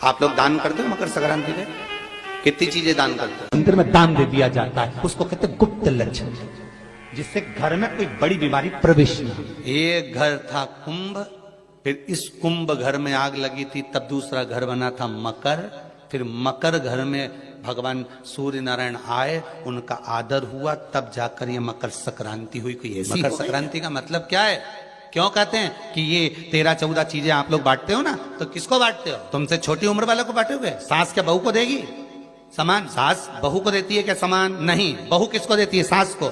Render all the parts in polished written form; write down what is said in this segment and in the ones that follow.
आप लोग दान करते हो मकर संक्रांति पे? कितनी चीजें दान करते हो? मंदिर में दान दे दिया जाता है, उसको कहते हैं गुप्त लक्ष्मी, जिससे घर में कोई बड़ी बीमारी प्रवेश न हो। एक घर था कुंभ, फिर इस कुंभ घर में आग लगी थी, तब दूसरा घर बना था मकर, फिर मकर घर में भगवान सूर्य नारायण आए, उनका आदर हुआ, तब जाकर ये मकर संक्रांति हुई। कोई ऐसी मकर संक्रांति का मतलब क्या है? क्यों कहते हैं कि ये 13-14 चीजें आप लोग बांटते हो ना, तो किसको बांटते हो? तुमसे छोटी उम्र वालों को बांटोगे? सास क्या बहू को देगी सामान? सास बहू को देती है क्या सामान? नहीं। बहू किसको देती है? सास को।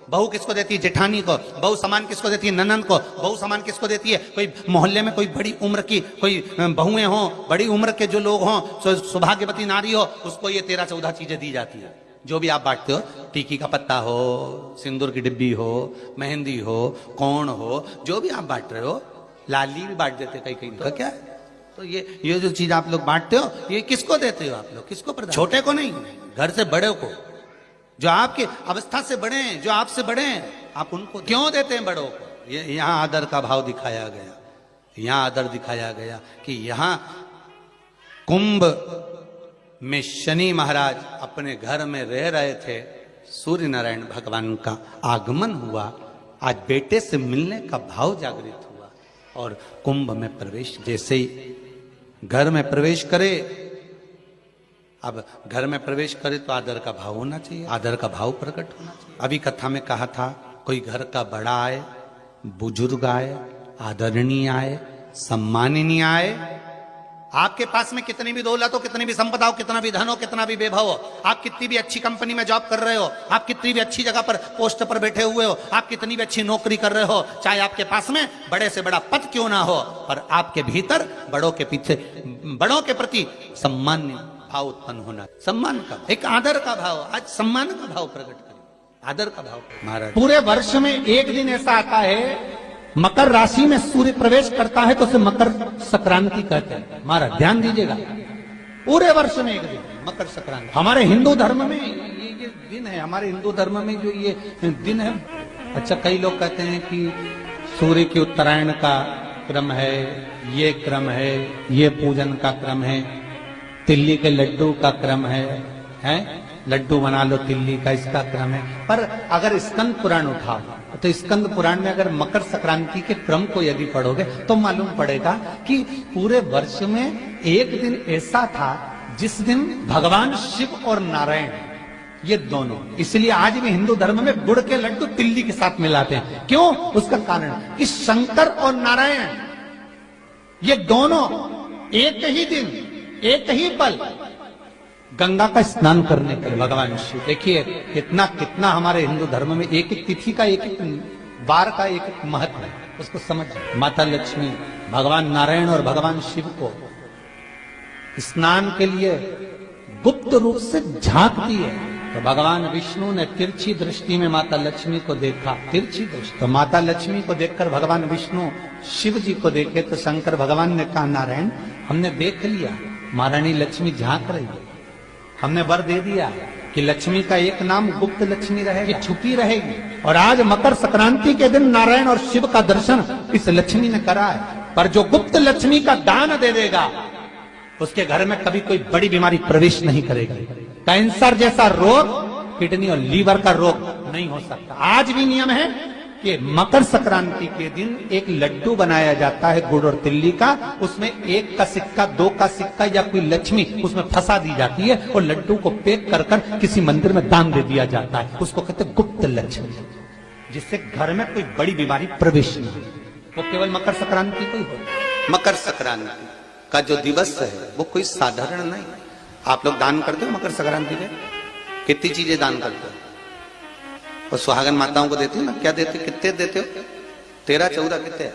बहू किसको देती है? जेठानी को। बहू सामान किसको देती है? ननंद को। बहू सामान किसको देती है? कोई मोहल्ले में कोई बड़ी उम्र की कोई बहुएं हो, बड़ी उम्र के जो लोग हों, सौभाग्यवती नारी हो, उसको ये 13-14 चीजें दी जाती है। जो भी आप बांटते हो, टीकी का पत्ता हो, सिंदूर की डिब्बी हो, मेहंदी हो, कोण हो, जो भी आप बांट रहे हो, लाली भी बांट देते कई कई। तो क्या है? तो ये जो चीज आप लोग बांटते हो, ये किसको देते हो आप लोग? किसको प्रदान? छोटे को नहीं, घर से बड़े को, जो आपके अवस्था से बड़े हैं, जो आपसे बड़े हैं, आप उनको क्यों देते हैं बड़ों को? ये यहां आदर का भाव दिखाया गया, यहां आदर दिखाया गया कि यहां कुंभ में शनि महाराज अपने घर में रह रहे थे, सूर्य नारायण भगवान का आगमन हुआ, आज बेटे से मिलने का भाव जागृत हुआ, और कुंभ में प्रवेश, जैसे ही घर में प्रवेश करे, अब घर में प्रवेश करे तो आदर का भाव होना चाहिए, आदर का भाव प्रकट होना चाहिए। अभी कथा में कहा था, कोई घर का बड़ा आए, बुजुर्ग आए, आदरणीय आए, सम्माननीय आए, आपके पास में कितनी भी दौलत हो, कितनी भी संपदा हो, कितना भी धन हो, कितना भी वैभव हो, आप कितनी भी अच्छी कंपनी में जॉब कर रहे हो, आप कितनी भी अच्छी जगह पर पोस्ट पर बैठे हुए हो, आप कितनी भी अच्छी नौकरी कर रहे हो, चाहे आपके पास में बड़े से बड़ा पद क्यों ना हो, और आपके भीतर बड़ों के पीछे, बड़ों के प्रति सम्मान भाव उत्पन्न होना, सम्मान का, एक आदर का भाव। आज सम्मान का भाव प्रकट करें, आदर का भाव। महाराज, पूरे वर्ष में एक दिन ऐसा आता है, मकर राशि में सूर्य प्रवेश करता है, तो उसे मकर संक्रांति कहते हैं। महाराज ध्यान दीजिएगा, पूरे वर्ष में एक दिन मकर संक्रांति। हमारे हिंदू धर्म में ये दिन है, हमारे हिंदू धर्म में जो ये दिन है। अच्छा, कई लोग कहते हैं कि सूर्य की उत्तरायण का क्रम है, ये क्रम है, ये पूजन का क्रम है, तिल्ली के लड्डू का क्रम है, लड्डू बना लो तिल्ली का, इसका क्रम है। पर अगर स्कंद पुराण उठाओ तो स्कंद पुराण में अगर मकर संक्रांति के क्रम को यदि पढ़ोगे तो मालूम पड़ेगा कि पूरे वर्ष में एक दिन ऐसा था जिस दिन भगवान शिव और नारायण, ये दोनों, इसलिए आज भी हिंदू धर्म में गुड़ के लड्डू तिल्ली के साथ मिलाते हैं। क्यों? उसका कारण कि शंकर और नारायण ये दोनों एक ही दिन, एक ही पल गंगा का स्नान करने के लिए भगवान शिव, देखिए कितना कितना हमारे हिंदू धर्म में एक एक तिथि का, एक एक बार का एक एक महत्व है, उसको समझ। माता लक्ष्मी भगवान नारायण और भगवान शिव को स्नान के लिए गुप्त रूप से झांकती है, तो भगवान विष्णु ने तिरछी दृष्टि में माता लक्ष्मी को देखा, तिरछी दृष्टि, तो माता लक्ष्मी को देखकर भगवान विष्णु शिव जी को देखे, तो शंकर भगवान ने कहा, नारायण हमने देख लिया, महारानी लक्ष्मी झांक रही है, हमने वर दे दिया कि लक्ष्मी का एक नाम गुप्त लक्ष्मी रहेगी, छुपी रहेगी, और आज मकर संक्रांति के दिन नारायण और शिव का दर्शन इस लक्ष्मी ने करा है। पर जो गुप्त लक्ष्मी का दान दे देगा, उसके घर में कभी कोई बड़ी बीमारी प्रवेश नहीं करेगी। कैंसर जैसा रोग, किडनी और लीवर का रोग नहीं हो सकता। आज भी नियम है कि मकर संक्रांति के दिन एक लड्डू बनाया जाता है गुड़ और तिल्ली का, उसमें 1 का सिक्का, 2 का सिक्का या कोई लक्ष्मी उसमें फंसा दी जाती है, और लड्डू को पैक कर कर किसी मंदिर में दान दे दिया जाता है, उसको कहते हैं गुप्त लक्ष्मी, जिससे घर में कोई बड़ी बीमारी प्रवेश नहीं हो। वो केवल मकर संक्रांति को ही हो। मकर संक्रांति का जो दिवस है वो कोई साधारण नहीं। आप लोग दान करते हो मकर संक्रांति पे? कितनी चीजें दान करते हो? और सुहागन माताओं को देते हो ना, क्या देते, कितने देते हो? 13-14 कितने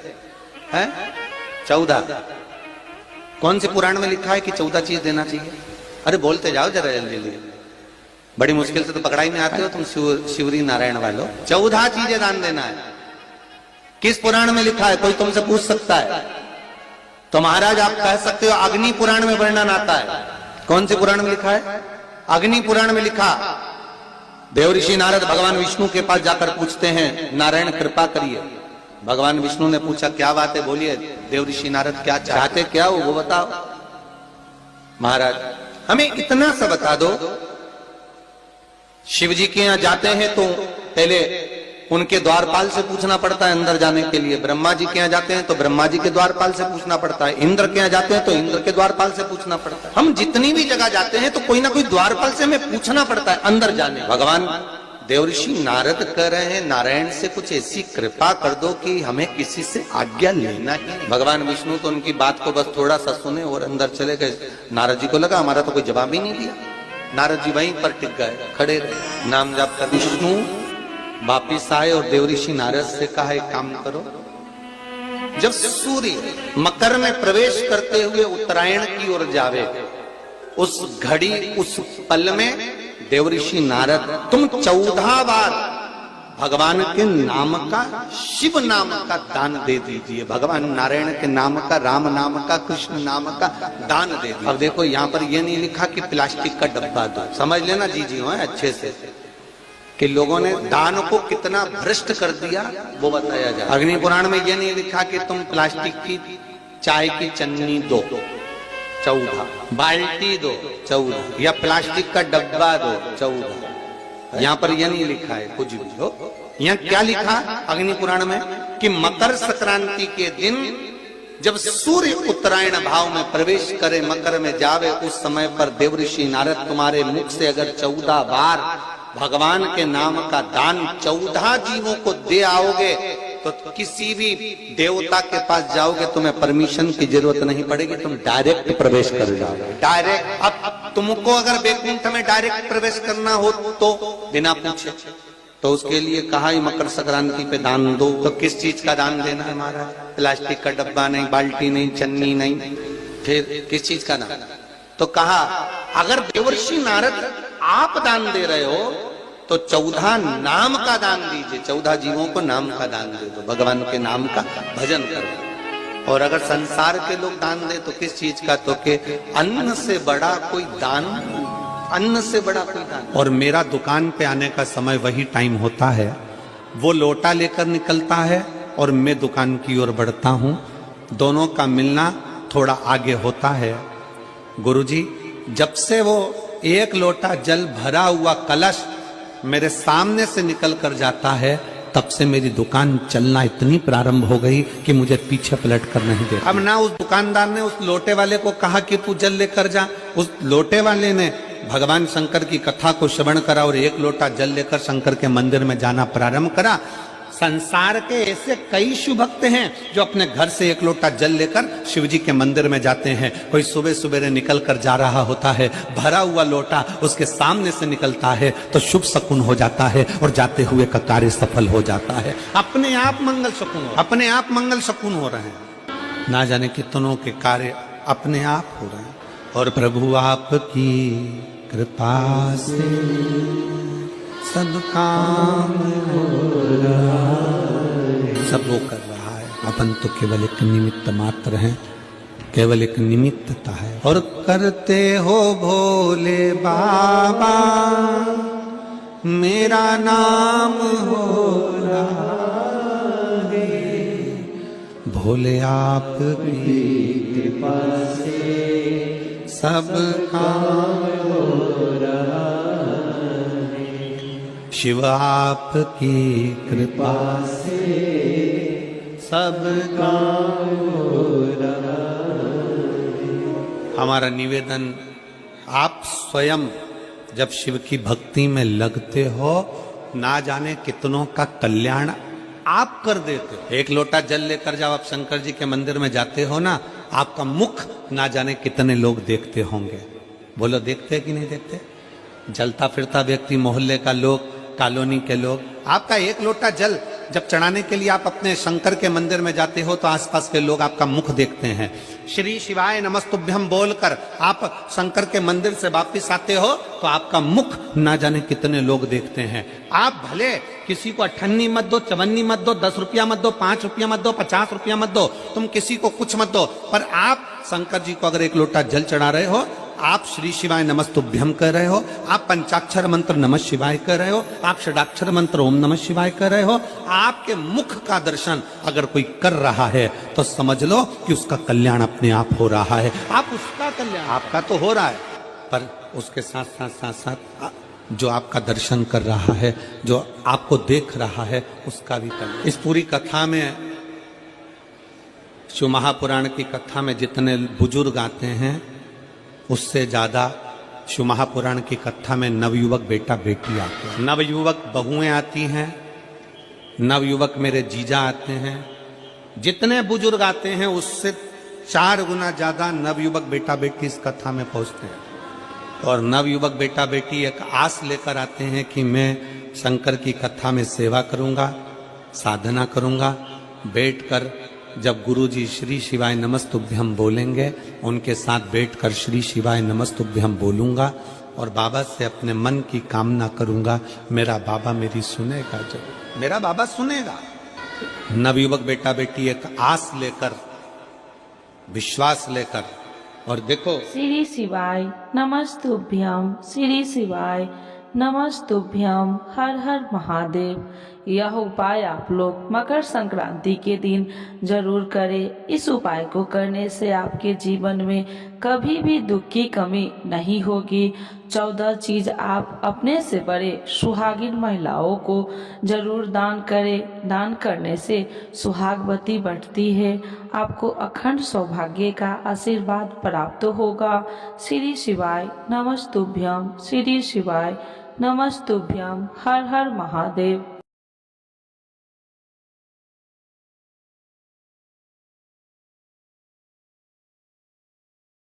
हैं? 14। कौन से पुराण में लिखा है कि 14 चीज देना चाहिए? अरे बोलते जाओ जरा जल्दी जल्दी, बड़ी मुश्किल से तो पकड़ाई में आते हो तुम शिवरी नारायण वालों। 14 चीजें दान देना है। किस पुराण में लिखा है? कोई तुमसे पूछ सकता है तो महाराज आप कह सकते हो अग्नि पुराण में वर्णन आता है। कौन से पुराण में लिखा है? अग्नि पुराण में लिखा। देव ऋषि नारद भगवान विष्णु के पास जाकर पूछते हैं, नारायण कृपा करिए। भगवान विष्णु ने पूछा क्या बात है, बोलिए। देव ऋषि नारद क्या चाहते, क्या हो वो बताओ। महाराज हमें इतना सा बता दो, शिव जी के यहां जाते हैं तो पहले उनके द्वारपाल से पूछना पड़ता है अंदर जाने के लिए, ब्रह्मा जी के यहाँ जाते हैं तो ब्रह्मा जी के द्वारपाल से पूछना पड़ता है, इंद्र के यहाँ जाते हैं तो इंद्र के द्वारपाल से पूछना पड़ता है। हम जितनी भी जगह जाते हैं तो कोई ना कोई द्वारपाल से हमें पूछना पड़ता है अंदर जाने। भगवान देवऋषि नारद कह रहे हैं नारायण से कुछ ऐसी कृपा कर दो कि हमें किसी से आज्ञा लेना ही। भगवान विष्णु तो उनकी बात को बस थोड़ा सा सुने और अंदर चले गए। नारद जी को लगा हमारा तो कोई जवाब ही नहीं दिया। नारद जी वहीं पर टिक गए, खड़े रहे, नाम जाप कर। विष्णु वापिस आए और देवऋषि नारद से कहा एक काम करो, जब सूर्य मकर में प्रवेश करते हुए उत्तरायण की ओर जावे, उस घड़ी उस पल में देवऋषि नारद तुम 14 बार भगवान के नाम का, शिव नाम का दान दे दीजिए। भगवान नारायण के नाम का, राम नाम का, कृष्ण नाम का दान दे दीजिए। अब देखो यहाँ पर यह नहीं लिखा कि प्लास्टिक का डब्बा दो, समझ लेना जी जी है अच्छे से, कि लोगों ने दान को कितना भ्रष्ट कर दिया वो बताया जाए। अग्नि पुराण में यह नहीं लिखा कि तुम प्लास्टिक की चाय की चन्नी दो 14, बाल्टी दो 14, या प्लास्टिक का डब्बा दो 14। यहाँ पर यह नहीं लिखा है कुछ भी हो। यहाँ क्या लिखा अग्नि पुराण में कि मकर संक्रांति के दिन जब सूर्य उत्तरायण भाव में प्रवेश करे, मकर में जावे, उस समय पर देवऋषि नारद तुम्हारे मुख से अगर 14 बार भगवान के नाम का दान 14 जीवों को दे आओगे तो किसी भी देवता के पास जाओगे, तुम्हें परमिशन की जरूरत नहीं पड़ेगी, तुम डायरेक्ट प्रवेश कर जाओगे। डायरेक्ट। अब तुमको अगर बैकुंठ में डायरेक्ट प्रवेश करना हो तो बिना पूछे, तो उसके लिए कहा ही मकर संक्रांति पे दान दो। तो किस चीज का दान देना है हमारा? प्लास्टिक का डब्बा नहीं, बाल्टी नहीं, चन्नी नहीं, फिर किस चीज का दान? तो कहा अगर देवर्षि नारद आप दान दे रहे हो तो 14 नाम का दान दीजिए, 14 जीवों को नाम का दान दे दो, भगवान के नाम का भजन करो। और अगर संसार के लोग दान दे तो किस चीज का? तो के अन्न से बड़ा कोई दान, अन्न से बड़ा कोई दान। और मेरा दुकान पे आने का समय वही टाइम होता है, वो लोटा लेकर निकलता है और मैं दुकान की ओर बढ़ता हूँ, दोनों का मिलना थोड़ा आगे होता है। गुरुजी जब से वो एक लोटा जल भरा हुआ कलश मेरे सामने से निकल कर जाता है, तब से मेरी दुकान चलना इतनी प्रारंभ हो गई कि मुझे पीछे पलट कर नहीं दे। अब ना उस दुकानदार ने उस लोटे वाले को कहा कि तू जल लेकर जा, उस लोटे वाले ने भगवान शंकर की कथा को श्रवण करा और एक लोटा जल लेकर शंकर के मंदिर में जाना प्रारंभ करा। संसार के ऐसे कई शिव भक्त हैं जो अपने घर से एक लोटा जल लेकर शिव जी के मंदिर में जाते हैं। कोई सुबह सुबह निकल कर जा रहा होता है, भरा हुआ लोटा उसके सामने से निकलता है तो शुभ शकुन हो जाता है और जाते हुए का कार्य सफल हो जाता है। अपने आप मंगल शकुन, अपने आप मंगल शकुन हो रहे हैं, ना जाने कितनों के कार्य अपने आप हो रहे हैं। और प्रभु आपकी कृपा से सब काम हो रहा है, सब वो कर रहा है, अपन तो केवल एक निमित्त मात्र हैं, केवल एक निमित्तता है। और करते हो भोले बाबा मेरा नाम हो रहा है, भोले आपकी कृपा से सब काम हो रहा है, शिव आपकी कृपा से सब काम हो रहा है। हमारा निवेदन, आप स्वयं जब शिव की भक्ति में लगते हो, ना जाने कितनों का कल्याण आप कर देते हो। एक लोटा जल लेकर जब आप शंकर जी के मंदिर में जाते हो ना, आपका मुख ना जाने कितने लोग देखते होंगे। बोलो देखते कि नहीं देखते? जलता फिरता व्यक्ति, मोहल्ले का लोग, कॉलोनी के लोग, आपका एक लोटा जल जब चढ़ाने के लिए आप अपने शंकर के मंदिर में जाते हो तो आसपास के लोग आपका मुख देखते हैं। श्री शिवाय नमस्तुभ्यम बोलकर आप शंकर के मंदिर से वापिस आते हो तो आपका मुख ना जाने कितने लोग देखते हैं। आप भले किसी को 58 मत दो, 54 मत दो, 10 रुपया मत दो, 5 रुपया मत दो, 50 रुपया मत दो, तुम किसी को कुछ मत दो, पर आप शंकर जी को अगर एक लोटा जल चढ़ा रहे हो आप श्री शिवाय नमस्तुभ्यम कर रहे हो, आप पंचाक्षर मंत्र नमः शिवाय कर रहे हो, आप षडाक्षर मंत्र ओम नमः शिवाय कर रहे हो, आपके मुख का दर्शन अगर कोई कर रहा है तो समझ लो कि उसका कल्याण अपने आप हो रहा है। आप उसका कल्याण, आपका तो हो रहा है, पर उसके साथ साथ साथ साथ जो आपका दर्शन कर रहा है, जो आपको देख रहा है, उसका भी कल्याण। इस पूरी कथा में, शिव महापुराण की कथा में जितने बुजुर्ग आते हैं उससे ज्यादा शिव महापुराण की कथा में नवयुवक बेटा बेटी आते हैं, नवयुवक बहुएं आती हैं, नवयुवक मेरे जीजा आते हैं। जितने बुजुर्ग आते हैं उससे 4 गुना ज्यादा नवयुवक बेटा बेटी इस कथा में पहुंचते हैं। और नवयुवक बेटा बेटी एक आस लेकर आते हैं कि मैं शंकर की कथा में सेवा करूंगा, साधना करूंगा, बैठकर जब गुरुजी श्री शिवाय नमस्तुभ्यम बोलेंगे उनके साथ बैठकर श्री शिवाय नमस्तुभ्यम बोलूंगा और बाबा से अपने मन की कामना करूंगा, मेरा बाबा मेरी सुनेगा, जरूर मेरा बाबा सुनेगा। नवयुवक बेटा बेटी एक आस लेकर, विश्वास लेकर, और देखो श्री शिवाय नमस्तुभ्यम, श्री शिवाय नमस्तुभ्यम, हर हर महादेव। यह उपाय आप लोग मकर संक्रांति के दिन जरूर करें। इस उपाय को करने से आपके जीवन में कभी भी दुख की कमी नहीं होगी। 14 चीज आप अपने से बड़े सुहागिन महिलाओं को जरूर दान करें। दान करने से सुहागवती बढ़ती है, आपको अखंड सौभाग्य का आशीर्वाद प्राप्त होगा। श्री शिवाय नमस्तुभ्यम, श्री शिवाय नमस्तुभ्यम, हर हर महादेव।